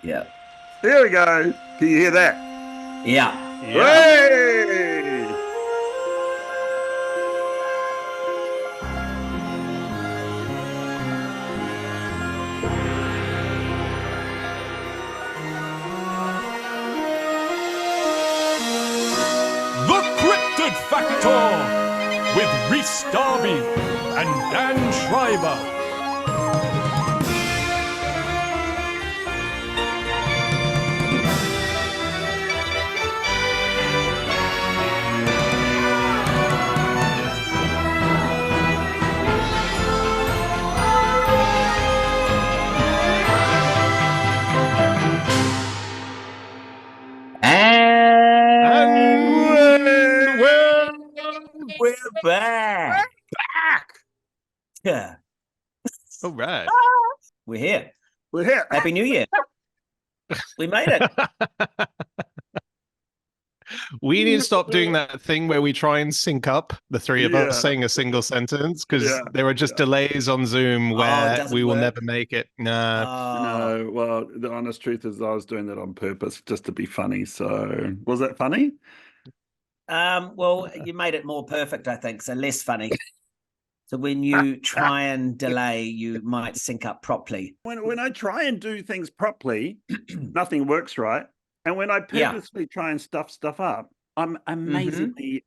Yeah. Here we go. Can you hear that? Yeah. Hey! The Cryptid Factor with Rhys Darby and Dan Schreiber. And We're we're back. Back! Yeah. All right. We're here. We're here. Happy New Year. We made it. We need to stop doing that thing where we try and sync up the three of us Yeah. saying a single sentence because Yeah. there are just delays on Zoom where doesn't we will work? never make it. Nah. No, well, the honest truth is I was doing that on purpose just to be funny. So, was that funny? Well, you made it more perfect, I think, so less funny. So when you try and delay, you might sync up properly. When I try and do things properly, nothing works right. And when I Yeah. purposely try and stuff up, I'm amazingly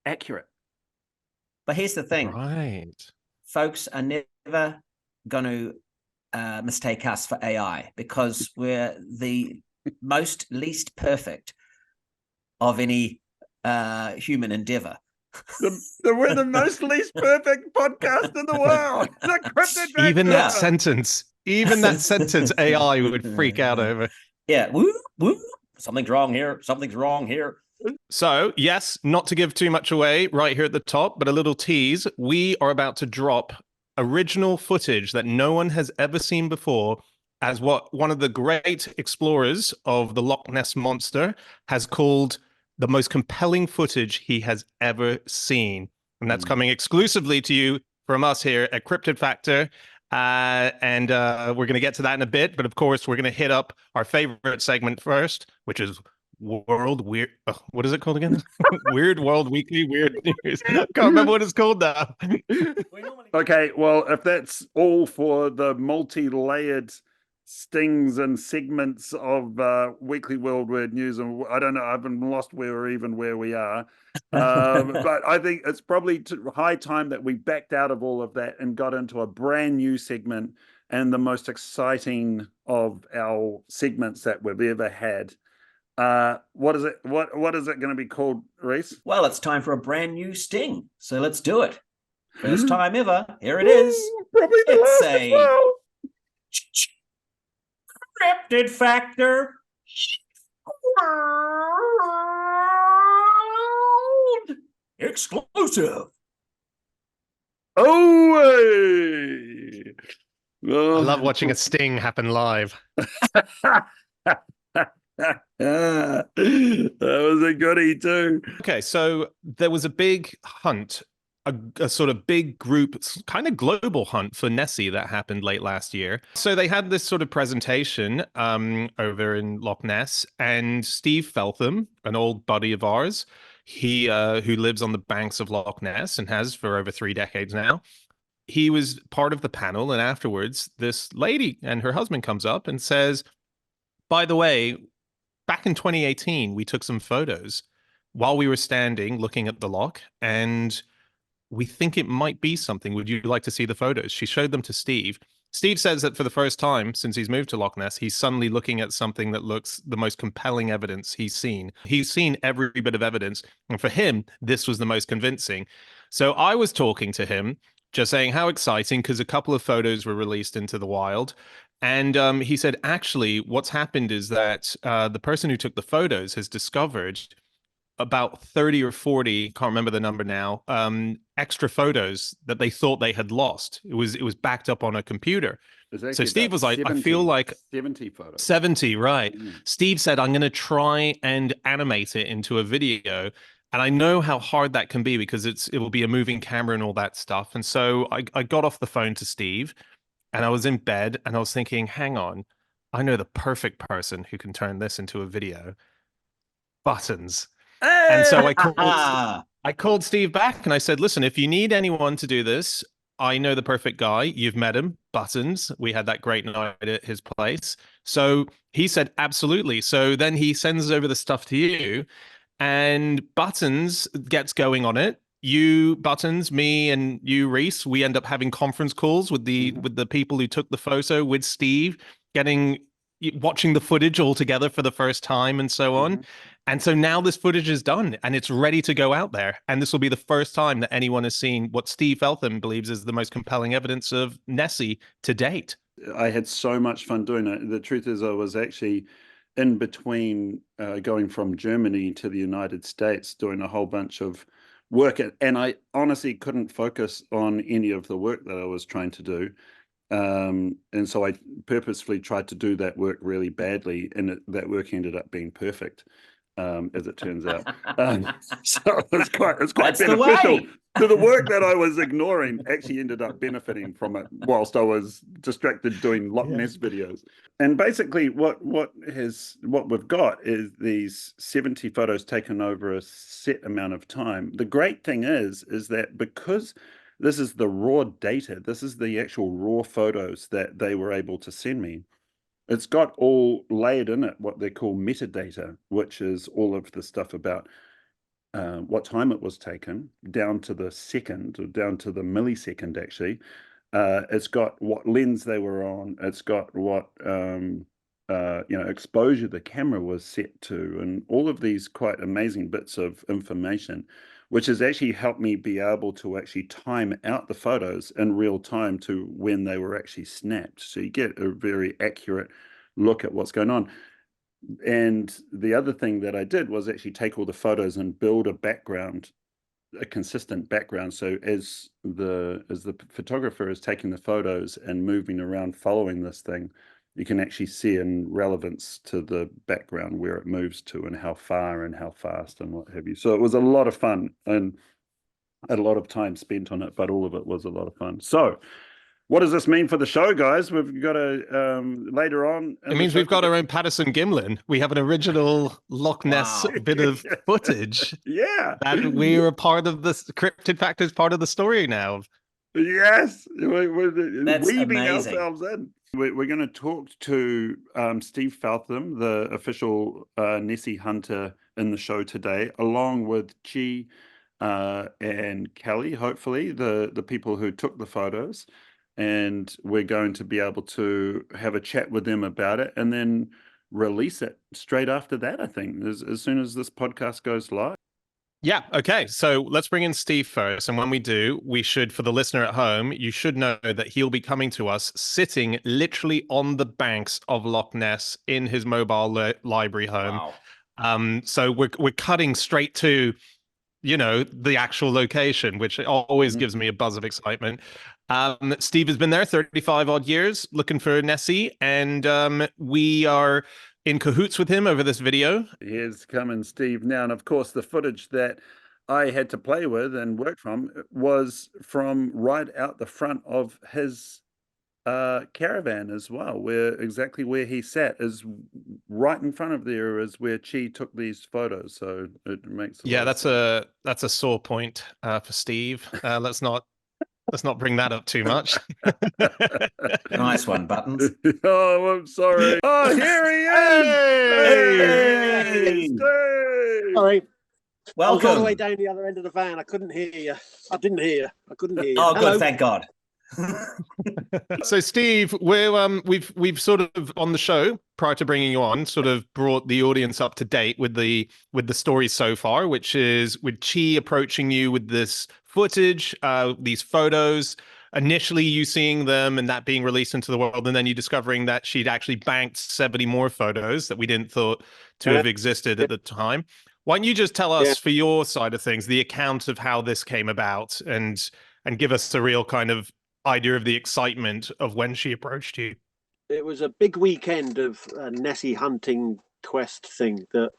accurate. But here's the thing. Right. Folks are never going to mistake us for AI because we're the least perfect of any human endeavor. We're the most least perfect podcast in the world. The Cryptid Factor. Even that sentence, AI would freak out over. Yeah. Woo, woo. Something's wrong here. Something's wrong here. So, yes, not to give too much away right here at the top, but a little tease. We are about to drop original footage that no one has ever seen before as what one of the great explorers of the Loch Ness Monster has called the most compelling footage he has ever seen. And that's coming exclusively to you from us here at Cryptid Factor. And we're going to get to that in a bit. But of course, we're going to hit up our favorite segment first, which is World Weird. What is it called again? Weird World Weekly Weird News. I can't remember what it's called now. Okay, well, if that's all for the multi-layered stings and segments of Weekly World Weird News, and I don't know, I've been lost where we are. But I think it's probably high time that we backed out of all of that and got into a brand new segment and the most exciting of our segments that we've ever had. What is it? What is it going to be called, Rhys? Well, it's time for a brand new sting. So let's do it. First time ever. Here it is. Probably the It's last as a well. Cryptid Factor. Exclusive. Oh, hey. I love watching a sting happen live. That was a goodie too. Okay, so there was a big hunt, a sort of big group, kind of global hunt for Nessie that happened late last year. So they had this sort of presentation over in Loch Ness, and Steve Feltham, an old buddy of ours, he who lives on the banks of Loch Ness and has for over 3 decades now. He was part of the panel, and afterwards, this lady and her husband comes up and says, "By the way, back in 2018, we took some photos while we were standing looking at the loch, and we think it might be something. Would you like to see the photos?" She showed them to Steve. Steve says that for the first time since he's moved to Loch Ness, he's suddenly looking at something that looks the most compelling evidence he's seen. He's seen every bit of evidence, and for him, this was the most convincing. So I was talking to him, just saying how exciting, because a couple of photos were released into the wild. And he said, actually, what's happened is that the person who took the photos has discovered about 30 or 40, can't remember the number now, extra photos that they thought they had lost. It was backed up on a computer. So Steve was like, 70, I feel like 70 photos. 70, right. Steve said, I'm going to try and animate it into a video. And I know how hard that can be because it will be a moving camera and all that stuff. And so I got off the phone to Steve and I was in bed and I was thinking, hang on, I know the perfect person who can turn this into a video. Buttons. Hey! And so I called Steve back and I said, listen, if you need anyone to do this, I know the perfect guy. You've met him, Buttons. We had that great night at his place. So he said, absolutely. So then he sends over the stuff to you, and Buttons gets going on it. You, Buttons, me, and you, Rhys, we end up having conference calls with the people who took the photo with Steve, watching the footage all together for the first time and so on. And so now this footage is done and it's ready to go out there. And this will be the first time that anyone has seen what Steve Feltham believes is the most compelling evidence of Nessie to date. I had so much fun doing it. The truth is I was actually in between going from Germany to the United States doing a whole bunch of work. And I honestly couldn't focus on any of the work that I was trying to do. And so I purposefully tried to do that work really badly, and that work ended up being perfect, as it turns out. So it's quite beneficial. So the work that I was ignoring actually ended up benefiting from it whilst I was distracted doing Loch Ness videos. And basically what we've got is these 70 photos taken over a set amount of time. The great thing is that because this is the raw data, this is the actual raw photos that they were able to send me, it's got all layered in it what they call metadata, which is all of the stuff about what time it was taken, down to the second, or down to the millisecond actually. It's got what lens they were on, it's got what exposure the camera was set to, and all of these quite amazing bits of information, which has actually helped me be able to actually time out the photos in real time to when they were actually snapped. So you get a very accurate look at what's going on. And the other thing that I did was actually take all the photos and build a background, a consistent background. So as the photographer is taking the photos and moving around following this thing, you can actually see in relevance to the background where it moves to and how far and how fast and what have you. So it was a lot of fun, and I had a lot of time spent on it, but all of it was a lot of fun. So what does this mean for the show, guys? We've got a later on. It means we've got our own Patterson Gimlin. We have an original Loch Ness bit of footage. Yeah. And we're a part of this. Cryptid Factor is part of the story now. Yes. We're That's weaving amazing. ourselves in. We're going to talk to Steve Feltham, the official Nessie hunter in the show today, along with Chie and Kelly, hopefully, the people who took the photos. And we're going to be able to have a chat with them about it and then release it straight after that, I think, as soon as this podcast goes live. Yeah, okay. So let's bring in Steve first. And when we do, we should, for the listener at home, you should know that he'll be coming to us sitting literally on the banks of Loch Ness in his mobile library home. Wow. So we're cutting straight to, the actual location, which always gives me a buzz of excitement. Steve has been there 35 odd years looking for Nessie, and we are in cahoots with him over this video. Here's coming Steve now. And of course, the footage that I had to play with and work from was from right out the front of his caravan as well, exactly where he sat is right in front of there is where Chie took these photos. So it makes that's a sore point for Steve. Let's not bring that up too much. Nice one, Buttons. Oh, I'm sorry. Oh, here he is. Hey! Sorry. Welcome. I was all the way down the other end of the van. I couldn't hear you. I didn't hear you. I couldn't hear you. Oh, Hello. good. Thank God. So Steve, we've sort of on the show prior to bringing you on sort of brought the audience up to date with the story so far, which is with Chie approaching you with this footage, these photos, initially you seeing them and that being released into the world, and then you discovering that she'd actually banked 70 more photos that we didn't thought to have existed at the time. Why don't you just tell us for your side of things the account of how this came about and give us a real kind of idea of the excitement of when she approached you? It was a big weekend of a Nessie hunting quest thing that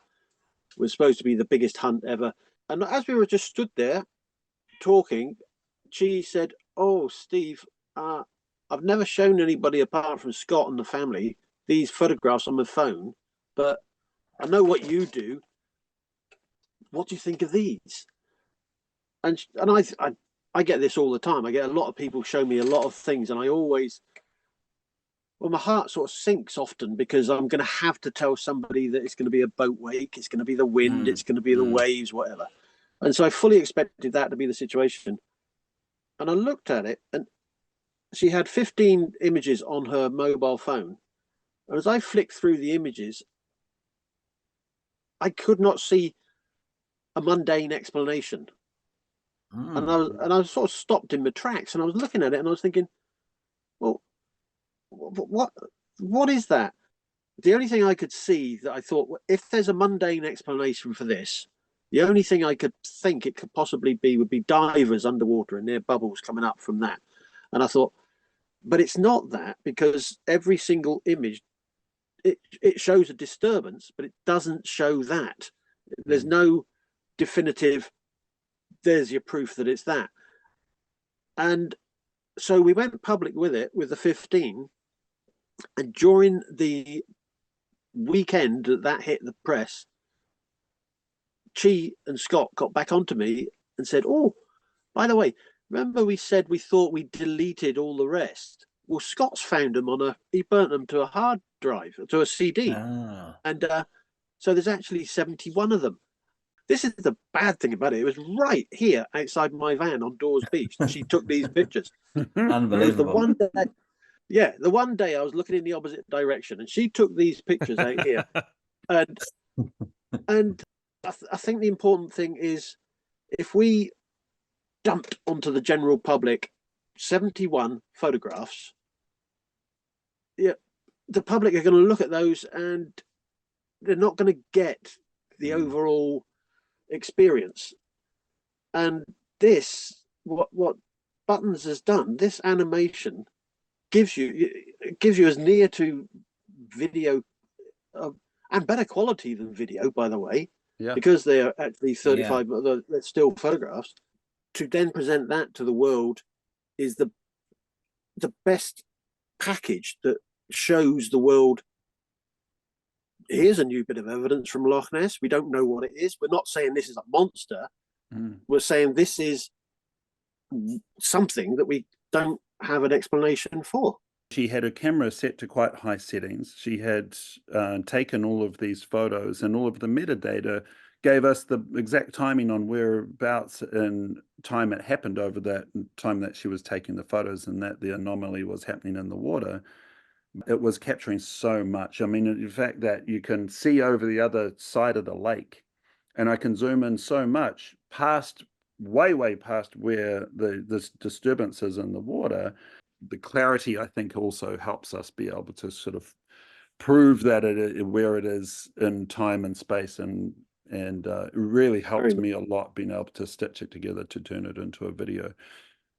was supposed to be the biggest hunt ever. And as we were just stood there talking, Chie said, "Oh, Steve, I've never shown anybody apart from Scott and the family these photographs on my phone, but I know what you do. What do you think of these? And I get this all the time. I get a lot of people show me a lot of things, and I always, well, my heart sort of sinks often because I'm going to have to tell somebody that it's going to be a boat wake, it's going to be the wind, it's going to be the waves, whatever. And so I fully expected that to be the situation. And I looked at it, and she had 15 images on her mobile phone. And as I flicked through the images, I could not see a mundane explanation. And I was sort of stopped in my tracks, and I was looking at it, and I was thinking, well, what is that? The only thing I could see that I thought, well, if there's a mundane explanation for this, the only thing I could think it could possibly be would be divers underwater and their bubbles coming up from that. And I thought, but it's not that, because every single image, it shows a disturbance, but it doesn't show that. There's no definitive, there's your proof that it's that. And so we went public with it, with the 15, and during the weekend that hit the press, Chie and Scott got back onto me and said, oh, by the way, remember we said we thought we deleted all the rest? Well, Scott's found them he burnt them to a hard drive, to a CD. And so there's actually 71 of them. This is the bad thing about it. It was right here outside my van on Dawes Beach that she took these pictures. Unbelievable. The one day I was looking in the opposite direction, and she took these pictures out here. And I think the important thing is, if we dumped onto the general public 71 photographs, the public are going to look at those and they're not going to get the overall experience. And this, what Buttons has done, this animation gives you as near to video and better quality than video, by the way, because they're actually 35, but they're still photographs. To then present that to the world is the best package that shows the world, here's a new bit of evidence from Loch Ness. We don't know what it is. We're not saying this is a monster. We're saying this is something that we don't have an explanation for. She had her camera set to quite high settings. She had taken all of these photos, and all of the metadata gave us the exact timing on whereabouts in time it happened over that time that she was taking the photos, and that the anomaly was happening in the water. It was capturing so much. I mean, in fact, that you can see over the other side of the lake, and I can zoom in so much past, way past where the disturbance is in the water. The clarity, I think, also helps us be able to sort of prove that where it is in time and space, and it really helped me a lot being able to stitch it together to turn it into a video.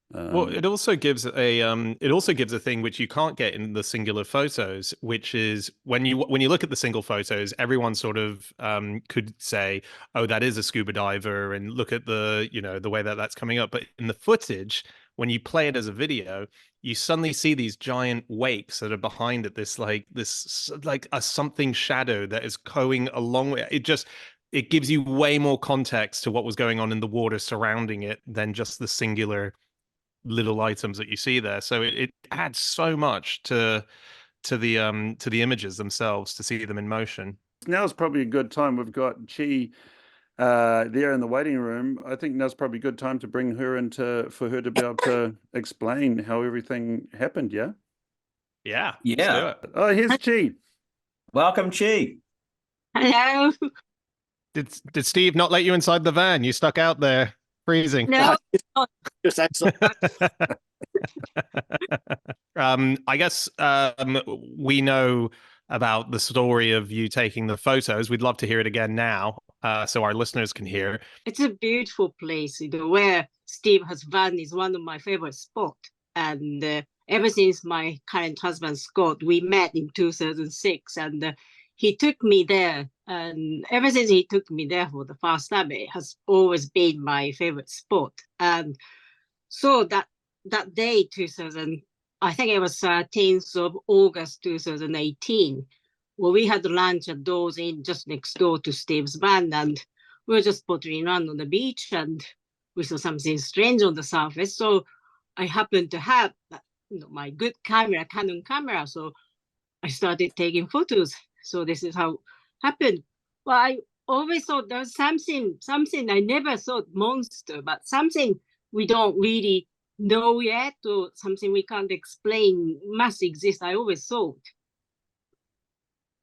Well, it also gives a thing which you can't get in the singular photos, which is when you look at the single photos, everyone sort of could say, oh, that is a scuba diver, and look at the the way that that's coming up. But in the footage, when you play it as a video, you suddenly see these giant wakes that are behind it, this a something shadow that is going along with it. It gives you way more context to what was going on in the water surrounding it than just the singular little items that you see there. So it adds so much to the images themselves to see them in motion. Now's probably a good time. We've got Chie there in the waiting room. I think now's probably a good time to bring her for her to be able to explain how everything happened. Yeah. Let's do it. Oh, here's Chie. Welcome, Chie. Hello. Did Steve not let you inside the van? You stuck out there freezing. No. Just excellent. I guess we know about the story of you taking the photos. We'd love to hear it again now, so our listeners can hear. It's a beautiful place, where Steve has van is one of my favorite spots. And ever since my current husband, Scott, we met in 2006, and he took me there. And ever since he took me there for the first time, it has always been my favorite spot. And so that day, 2006, I think it was 13th of August 2018. Well, we had lunch at Doors Inn just next door to Steve's band, and we were just pottering around on the beach, and we saw something strange on the surface. So I happened to have my good camera, Canon camera, so I started taking photos. So this is how it happened. Well, I always thought there was something I never thought monster, but something we don't really know yet, or something we can't explain must exist, I always thought.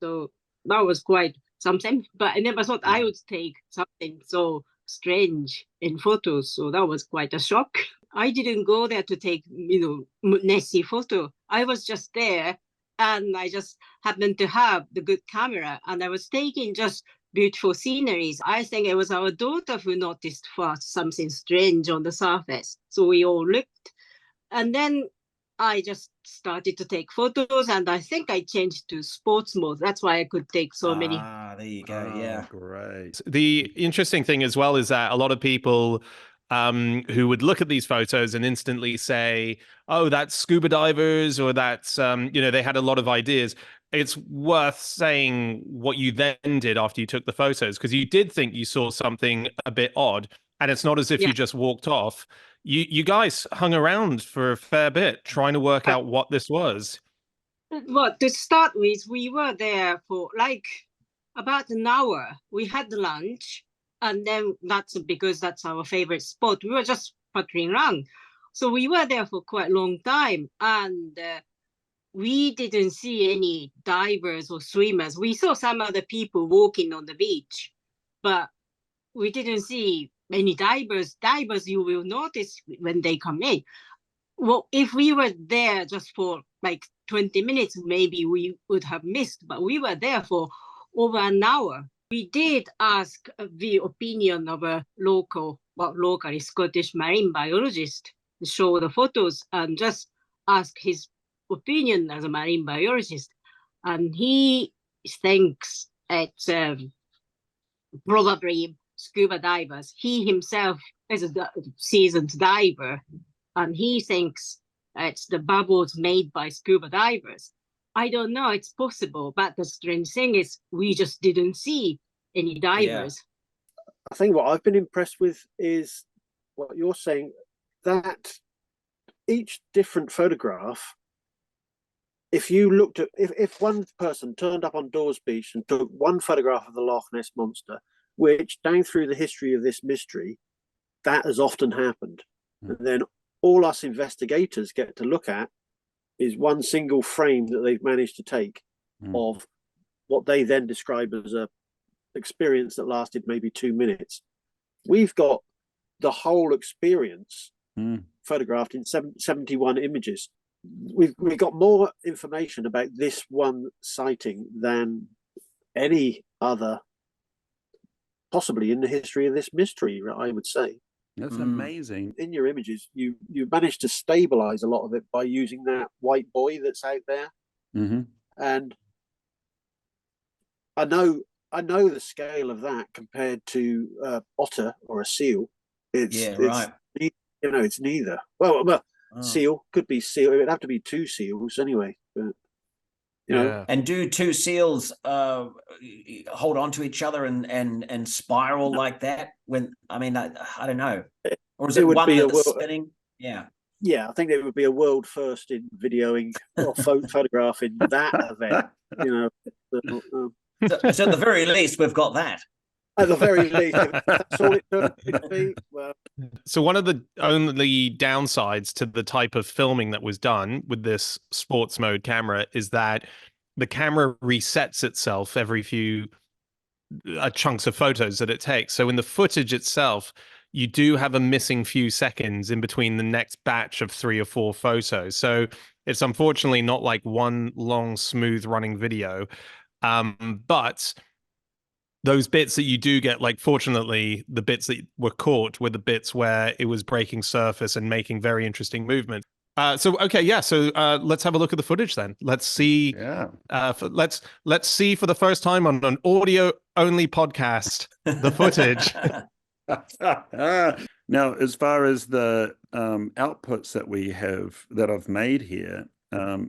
So that was quite something, but I never thought I would take something so strange in photos. So that was quite a shock. I didn't go there to take, Nessie photo. I was just there, and I just happened to have the good camera, and I was taking just beautiful sceneries. I think it was our daughter who noticed first something strange on the surface. So we all looked, and then I just started to take photos, and I think I changed to sports mode. That's why I could take so many. Ah, there you go. Yeah. Great. The interesting thing as well is that a lot of people who would look at these photos and instantly say, oh, that's scuba divers, or that's, they had a lot of ideas. It's worth saying what you then did after you took the photos, because you did think you saw something a bit odd, and it's not as if you just walked off. You guys hung around for a fair bit trying to work out what this was. Well, to start with, we were there for like about an hour. We had lunch, and then that's because that's our favorite spot. We were just puttering around. So we were there for quite a long time, and we didn't see any divers or swimmers. We saw some other people walking on the beach, but we didn't see any divers. Divers you will notice when they come in. Well, if we were there just for like 20 minutes, maybe we would have missed, but we were there for over an hour. We did ask the opinion of a locally Scottish marine biologist to show the photos, and just ask his opinion as a marine biologist. And he thinks it's probably scuba divers. He himself is a seasoned diver, and he thinks it's the bubbles made by scuba divers. I don't know, it's possible, but the strange thing is we just didn't see any divers. Yeah. I think what I've been impressed with is what you're saying, that each different photograph, if you looked at, if one person turned up on Dawes Beach and took one photograph of the Loch Ness Monster, which down through the history of this mystery, that has often happened. And then all us investigators get to look at is one single frame that they've managed to take of what they then describe as a experience that lasted maybe 2 minutes. We've got the whole experience photographed in 71 images. We've got more information about this one sighting than any other, possibly in the history of this mystery, I would say. That's amazing. In your images, you managed to stabilize a lot of it by using that white buoy that's out there. And I know the scale of that compared to otter or a seal. It's right. It's neither. Well, seal could be seal. It would have to be two seals anyway. But you know. And do two seals hold on to each other and spiral like that? When I don't know, or is it one that's spinning? Yeah, I think it would be a world first in videoing or photographing that event. So at the very least, we've got that. At the very least, if that's all it could be. Well. So one of the only downsides to the type of filming that was done with this sports mode camera is that the camera resets itself every few chunks of photos that it takes. So in the footage itself, you do have a missing few seconds in between the next batch of 3 or 4 photos. So it's unfortunately not like one long, smooth running video. But those bits that you do get, like, fortunately, the bits that were caught were the bits where it was breaking surface and making very interesting movement. So let's have a look at the footage then. Let's see. Let's see for the first time on an audio only podcast the footage. Now, as far as the outputs that we have, that I've made here,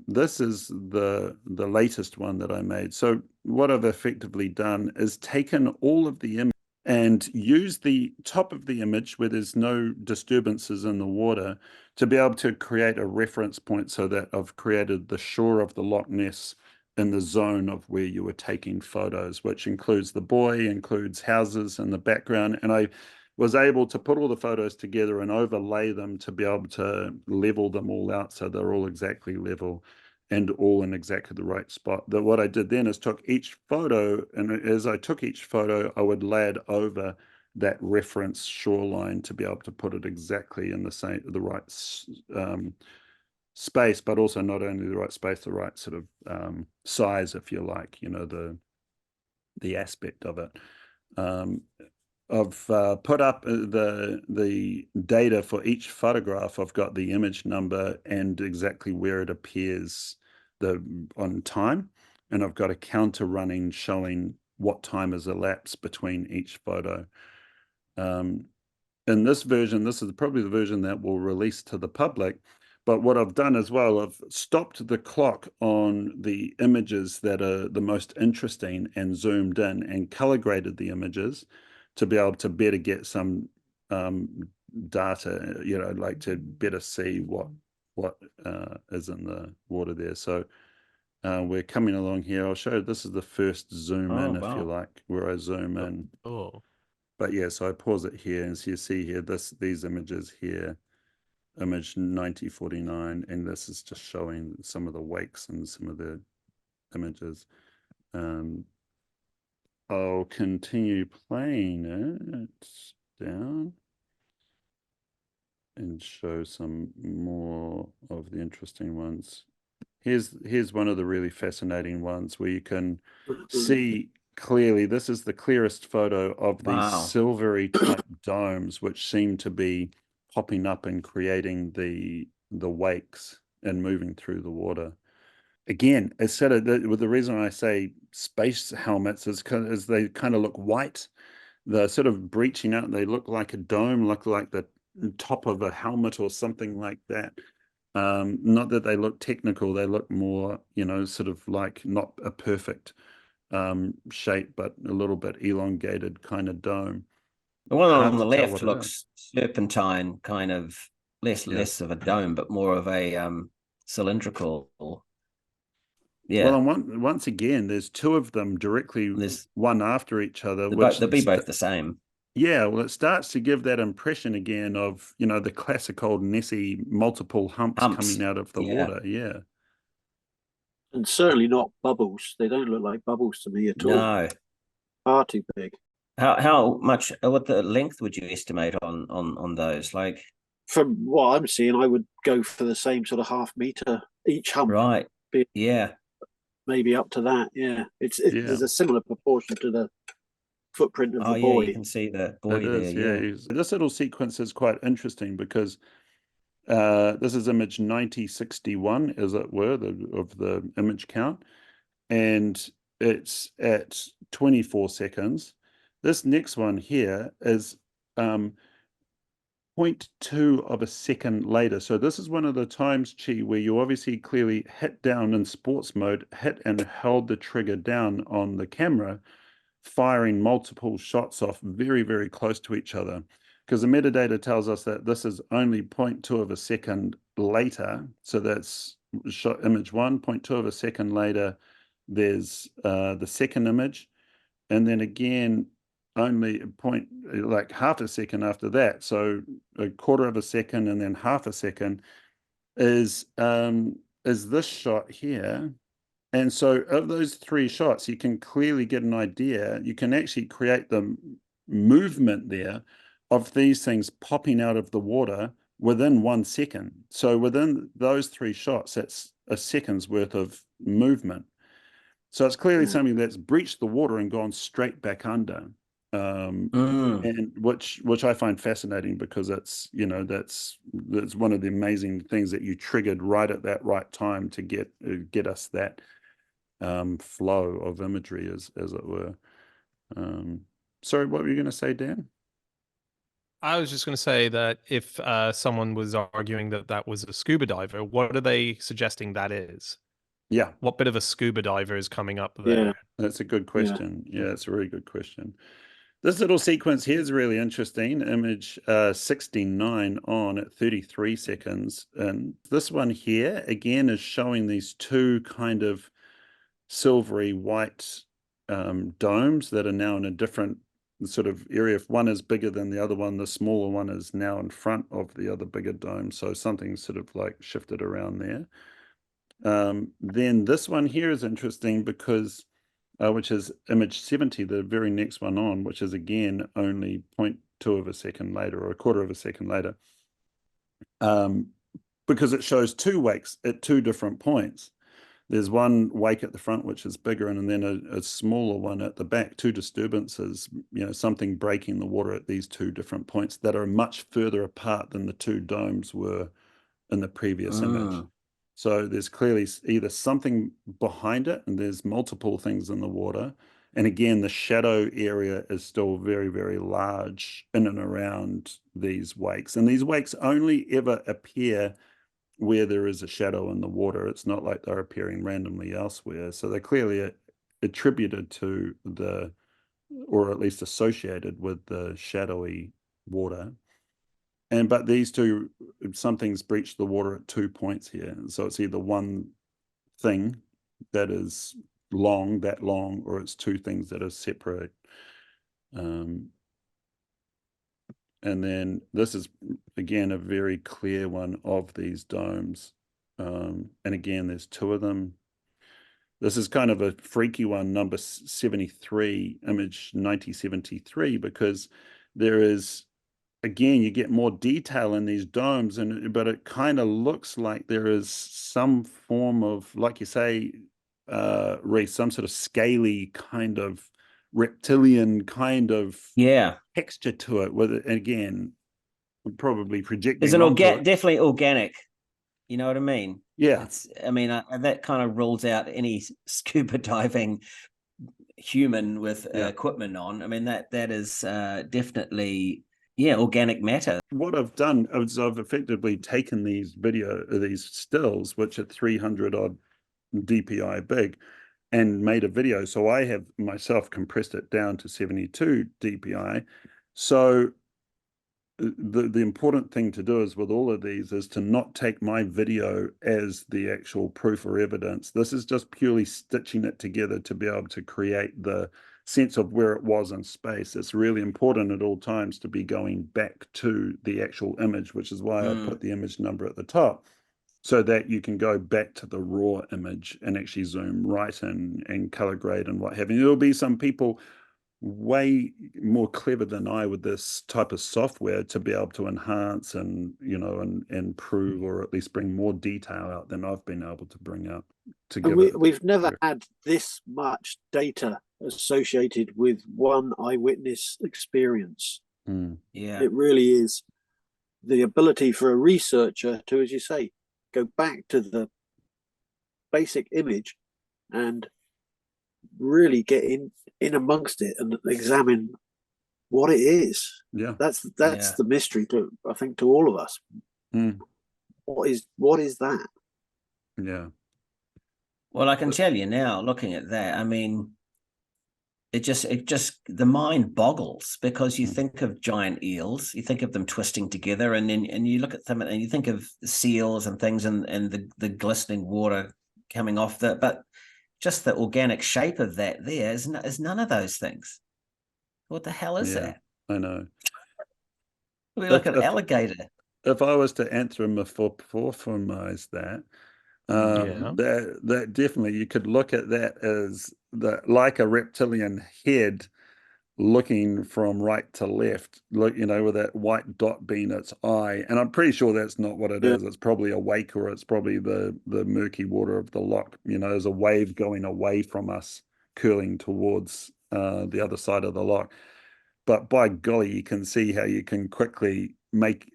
this is the latest one that I made. So what I've effectively done is taken all of the image and use the top of the image where there's no disturbances in the water to be able to create a reference point, so that I've created the shore of the Loch Ness in the zone of where you were taking photos, which includes the buoy, includes houses in the background. And I was able to put all the photos together and overlay them to be able to level them all out so they're all exactly level and all in exactly the right spot. What I did then is took each photo, and as I took each photo, I would lay it over that reference shoreline to be able to put it exactly in the right space, but also not only the right space, the right sort of size, if you like, you know, the aspect of it. I've put up the data for each photograph. I've got the image number and exactly where it appears on time, and I've got a counter running showing what time has elapsed between each photo. In this version, this is probably the version that will release to the public. But what I've done as well, I've stopped the clock on the images that are the most interesting and zoomed in and color graded the images to be able to better get some data, you know, like to better see what is in the water there. So we're coming along here. I'll show you, this is the first zoom in, if you like, where I zoom in. Oh. But yeah, so I pause it here, and so you see here, these images here, image 9049, and this is just showing some of the wakes and some of the images. I'll continue playing it down and show some more of the interesting ones. Here's one of the really fascinating ones where you can see clearly, this is the clearest photo of these silvery type domes, which seem to be popping up and creating the wakes and moving through the water. Again, instead of the reason I say space helmets is they kind of look white. They're sort of breaching out. They look like a dome, look like the top of a helmet or something like that. Not that they look technical, they look more, you know, sort of like not a perfect shape, but a little bit elongated kind of dome. The one on the left looks serpentine, kind of less of a dome, but more of a cylindrical. Yeah. Well, and once again, there's two of them directly one after each other. They'll be both the same. Yeah, well, it starts to give that impression again of, you know, the classic old Nessie multiple humps coming out of the water. Yeah. And certainly not bubbles. They don't look like bubbles to me at all. No. Far too big. How much, what the length would you estimate on those? Like, from what I'm seeing, I would go for the same sort of half meter each hump. Right. Yeah. Maybe up to that. Yeah. There's a similar proportion to the footprint of the buoy. Yeah, you can see the buoy there. Yeah. This little sequence is quite interesting because this is image 9061, as it were, of the image count, and it's at 24 seconds. This next one here is 0.2 of a second later. So this is one of the times, Chie, where you obviously clearly hit down in sports mode, hit and held the trigger down on the camera, firing multiple shots off very, very close to each other. Because the metadata tells us that this is only 0.2 of a second later. So that's shot image 1, 0.2 of a second later, there's the second image. And then again, only like half a second after that. So a quarter of a second and then half a second is this shot here. And so of those three shots, you can clearly get an idea. You can actually create the movement there of these things popping out of the water within 1 second. So within those three shots, that's a second's worth of movement. So it's clearly something that's breached the water and gone straight back under. And which I find fascinating because it's, you know, that's one of the amazing things that you triggered right at that right time to get us that flow of imagery, as it were. Sorry, what were you going to say, Dan? I was just going to say that if someone was arguing that that was a scuba diver, what are they suggesting that is? Yeah, What bit of a scuba diver is coming up there? Yeah. that's a good question. Yeah, it's a really good question. This little sequence here is really interesting. Image 69 on at 33 seconds. And this one here, again, is showing these two kind of silvery white domes that are now in a different sort of area. If one is bigger than the other one, the smaller one is now in front of the other bigger dome. So something's sort of like shifted around there. Then this one here is interesting because which is image 70, the very next one on, which is again only 0.2 of a second later, or a quarter of a second later, because it shows two wakes at two different points. There's one wake at the front, which is bigger, and then a smaller one at the back, two disturbances, something breaking the water at these two different points that are much further apart than the two domes were in the previous image. So there's clearly either something behind it, and there's multiple things in the water. And again, the shadow area is still very, very large in and around these wakes. And these wakes only ever appear where there is a shadow in the water. It's not like they're appearing randomly elsewhere. So they're clearly attributed to or at least associated with the shadowy water. But these two, something's breached the water at 2 points here. So it's either one thing that is that long, or it's two things that are separate. And then this is, again, a very clear one of these domes. And again, there's two of them. This is kind of a freaky one, number 73, image 9073, because there is, again, you get more detail in these domes, but it kind of looks like there is some form of, like you say, Rhys, some sort of scaly kind of reptilian kind of texture to it. With it, again, probably projecting. There's definitely organic. You know what I mean? Yeah. That kind of rules out any scuba diving human with equipment on. I mean, that is definitely. Yeah, organic matter. What I've done is I've effectively taken these stills, which are 300 odd DPI big, and made a video. So I have myself compressed it down to 72 DPI. So the important thing to do is with all of these is to not take my video as the actual proof or evidence. This is just purely stitching it together to be able to create the sense of where it was in space. It's really important at all times to be going back to the actual image, which is why I put the image number at the top, so that you can go back to the raw image and actually zoom right in and color grade and what have you. There'll be some people way more clever than I with this type of software to be able to enhance and improve, or at least bring more detail out than I've been able to bring up. We've never had this much data associated with one eyewitness experience. Yeah, it really is the ability for a researcher to, as you say, go back to the basic image and really get in amongst it and examine what it is. That's the mystery to, I think, to all of us. What is that? Well, I can tell you now, looking at that, I mean, it just the mind boggles, because you think of giant eels, you think of them twisting together, and you look at them and you think of seals and things, and the glistening water coming off that, but just the organic shape of that there is none of those things. What the hell is that? I know. We look at alligator. If I was to anthropomorphize that, that definitely, you could look at that as like a reptilian head looking from right to left, with that white dot being its eye. And I'm pretty sure that's not what it is. It's probably a wake, or it's probably the murky water of the loch. There's a wave going away from us, curling towards the other side of the loch. But by golly, you can see how you can quickly make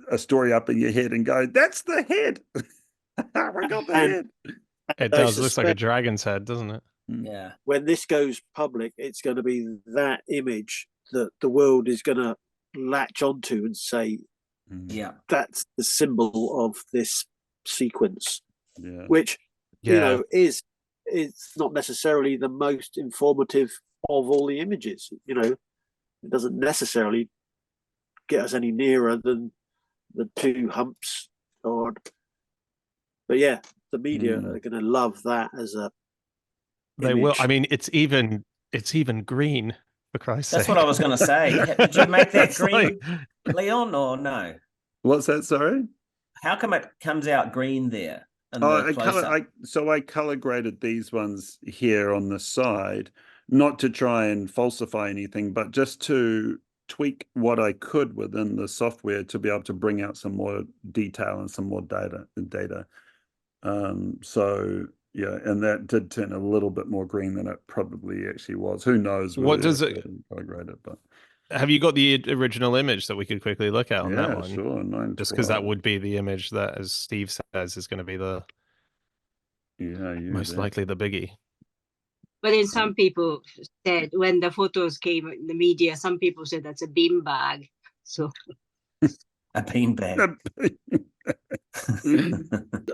a story up in your head and go, that's the head. I got the head. It does. Looks like a dragon's head, doesn't it? Yeah. When this goes public, it's going to be that image that the world is going to latch onto and say, Yeah. that's the symbol of this sequence, Yeah. which, Yeah. you know, it's not necessarily the most informative of all the images. You know, it doesn't necessarily get us any nearer than the two humps. But yeah, the media are going to love that as a. They will. I mean, it's even green, for Christ's sake. That's what I was going to say. Did you make that It's green, like- Leon, or no? What's that? Sorry. How come it comes out green there? In Oh, the I color graded these ones here on the side, not to try and falsify anything, but just to tweak what I could within the software to be able to bring out some more detail and some more data. So yeah, and that did turn a little bit more green than it probably actually was. Who knows? What does it color graded? But have you got the original image that we could quickly look at on that one? Sure. Just because that would be the image that, as Steve says, is going to be the most likely the biggie. But then some people said when the photos came in the media, some people said that's a beanbag. So a beanbag.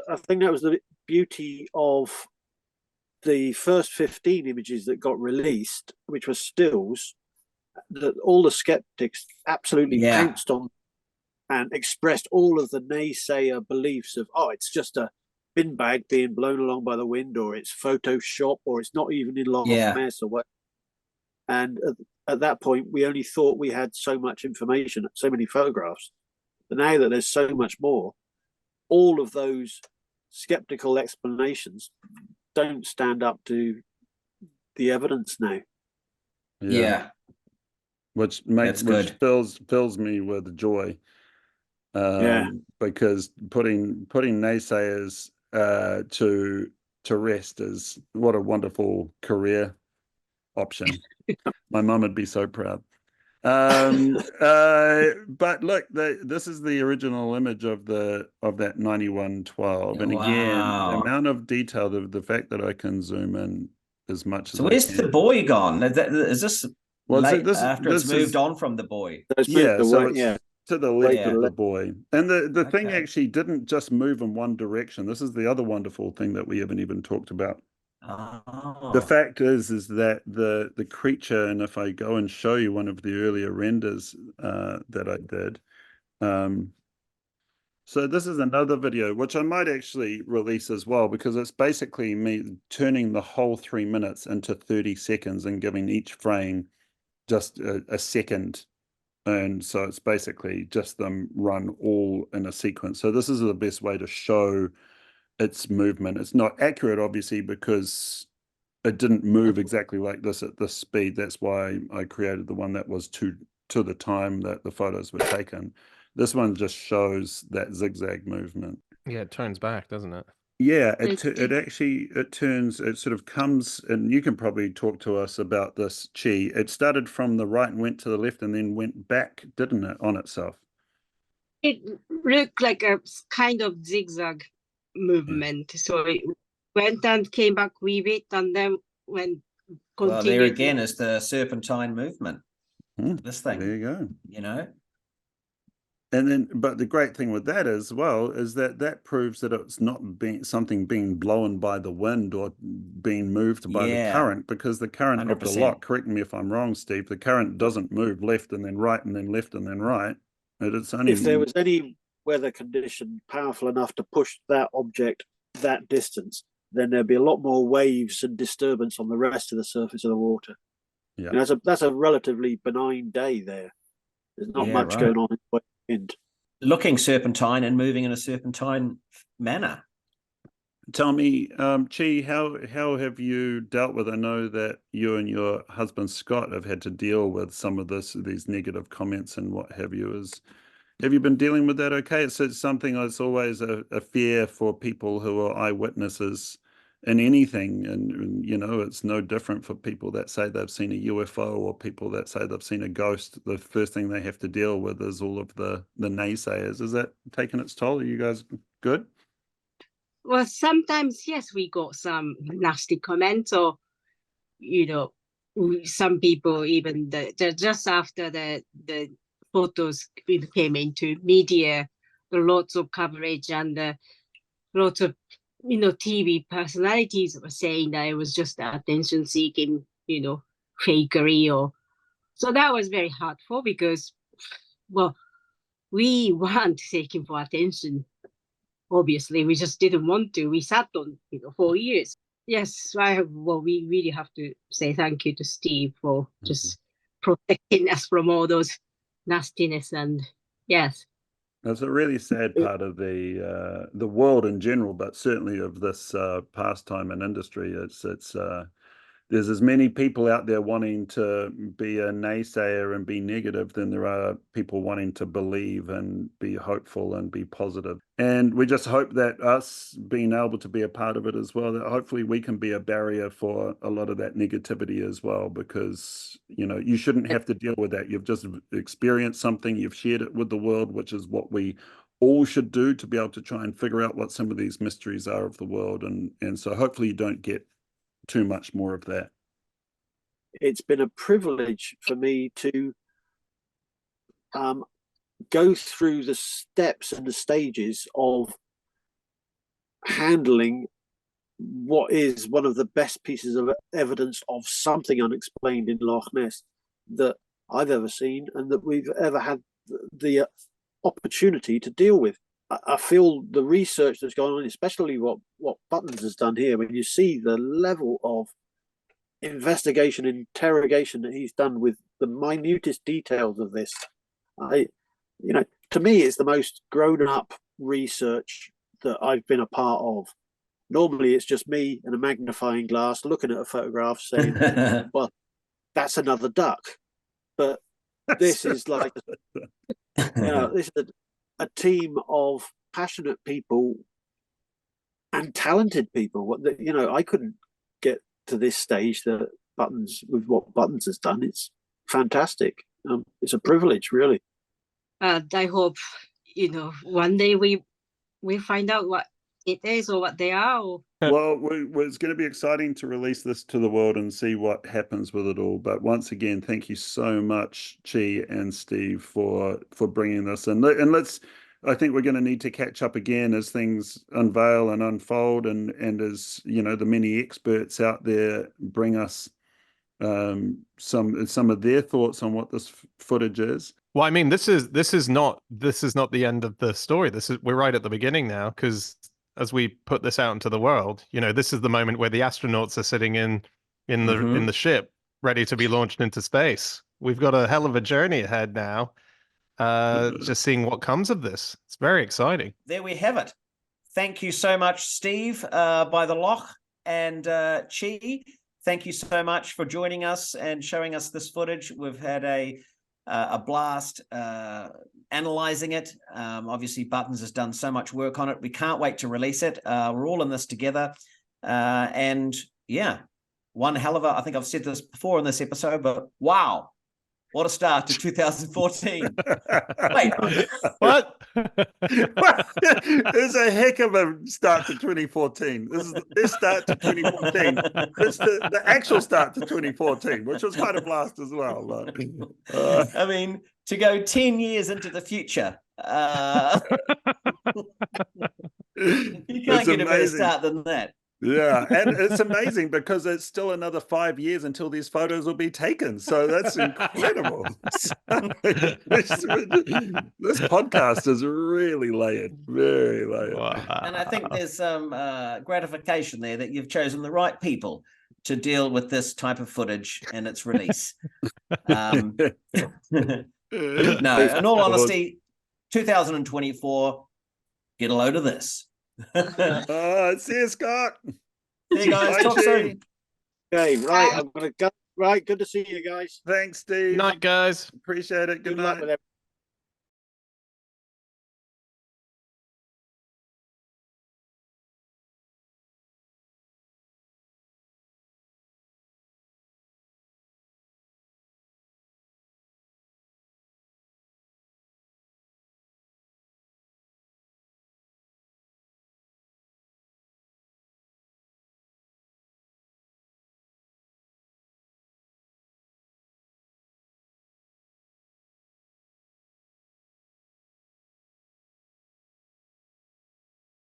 I think that was the beauty of the first 15 images that got released, which were stills, that all the skeptics absolutely pounced on and expressed all of the naysayer beliefs of, oh, it's just a bin bag being blown along by the wind, or it's Photoshop, or it's not even in Loch Ness, or what. And at that point, we only thought we had so much information, so many photographs. But now that there's so much more, all of those skeptical explanations don't stand up to the evidence now. Yeah. Which fills me with joy. Because putting naysayers to rest is what a wonderful career option. My mum would be so proud. But look, this is the original image of that 9112, and again, the amount of detail, the fact that I can zoom in as much as. So where's the buoy gone? Is this after it's moved on from the buoy? To the left of the buoy. And the thing actually didn't just move in one direction. This is the other wonderful thing that we haven't even talked about. The fact is that the creature, and if I go and show you one of the earlier renders that I did, so this is another video which I might actually release as well, because it's basically me turning the whole 3 minutes into 30 seconds and giving each frame just a second. And so it's basically just them run all in a sequence. So this is the best way to show its movement. It's not accurate, obviously, because it didn't move exactly like this at this speed. That's why I created the one that was to the time that the photos were taken. This one just shows that zigzag movement. Yeah, it turns back, doesn't it? Yeah, it sort of comes, and you can probably talk to us about this, Chie. It started from the right and went to the left and then went back, didn't it, on itself? It looked like a kind of zigzag movement. So it went and came back with it, and then went continued. Well, there again is the serpentine movement. This thing. There you go. You know? And then, but the great thing with that as well is that proves that it's not something being blown by the wind or being moved by the current, because the current 100%. Of the loch, correct me if I'm wrong, Steve, the current doesn't move left and then right and then left and then right. It's only if there was any weather condition powerful enough to push that object that distance, then there'd be a lot more waves and disturbance on the rest of the surface of the water. Yeah, and that's a relatively benign day there. There's not much going on in the wind. Looking serpentine and moving in a serpentine manner. Tell me, Chie, how have you dealt with? I know that you and your husband Scott have had to deal with some of these negative comments and what have you. Have you been dealing with that okay? It's something that's always a fear for people who are eyewitnesses in anything, and you know, it's no different for people that say they've seen a UFO or people that say they've seen a ghost. The first thing they have to deal with is all of the naysayers. Is that taking its toll? Are you guys good? Well, sometimes, yes, we got some nasty comments, or, you know, some people even just after the photos came into media, lots of coverage, and lots of TV personalities were saying that it was just attention seeking, fakery or. So that was very hurtful because, well, we weren't seeking for attention. Obviously, we just didn't want to. We sat on, 4 years. Yes, we really have to say thank you to Steve for just protecting us from all those nastiness, and yes. It's a really sad part of the world in general, but certainly of this pastime and industry. It's there's as many people out there wanting to be a naysayer and be negative than there are people wanting to believe and be hopeful and be positive. And we just hope that us being able to be a part of it as well, that hopefully we can be a barrier for a lot of that negativity as well, because, you shouldn't have to deal with that. You've just experienced something, you've shared it with the world, which is what we all should do to be able to try and figure out what some of these mysteries are of the world. And so hopefully you don't get too much more of that. It's been a privilege for me to go through the steps and the stages of handling what is one of the best pieces of evidence of something unexplained in Loch Ness that I've ever seen and that we've ever had the opportunity to deal with. I feel the research that's gone on, especially what Buttons has done here, when you see the level of investigation, interrogation that he's done with the minutest details of this, to me, it's the most grown-up research that I've been a part of. Normally, it's just me and a magnifying glass looking at a photograph saying, well, that's another duck. But this is like, this is a team of passionate people and talented people. I couldn't get to this stage that with what Buttons has done. It's fantastic. It's a privilege, really. I hope, one day we find out what it is or what they are. Well, it's going to be exciting to release this to the world and see what happens with it all. But once again, thank you so much, Chie and Steve, for bringing this in. And I think we're going to need to catch up again as things unveil and unfold, and as the many experts out there bring us some of their thoughts on what this footage is. Well, I mean, this is not the end of the story. We're right at the beginning now, because as we put this out into the world, this is the moment where the astronauts are sitting in the ship, ready to be launched into space. We've got a hell of a journey ahead now. Just seeing what comes of this. It's very exciting. There we have it. Thank you so much, Steve, by the Loch, and Chie. Thank you so much for joining us and showing us this footage. We've had a blast analyzing it. Obviously, Buttons has done so much work on it. We can't wait to release it. We're all in this together. And yeah, one hell of a, I think I've said this before in this episode, but wow, what a start to 2014. Wait, what? It's a heck of a start to 2014. This is the best start to 2014. It's the actual start to 2014, which was quite a blast as well. I mean, to go 10 years into the future, you can't get a better start than that. Yeah, and it's amazing because it's still another 5 years until these photos will be taken. So that's incredible. This podcast is really layered, very layered. Wow. And I think there's some gratification there that you've chosen the right people to deal with this type of footage and its release. No, in all honesty, 2024, get a load of this. See you, Scott. See you guys. Talk soon. Okay, right. I'm gonna go. Right, good to see you guys. Thanks, Steve. Good night, guys. Appreciate it. Good luck night. with everything.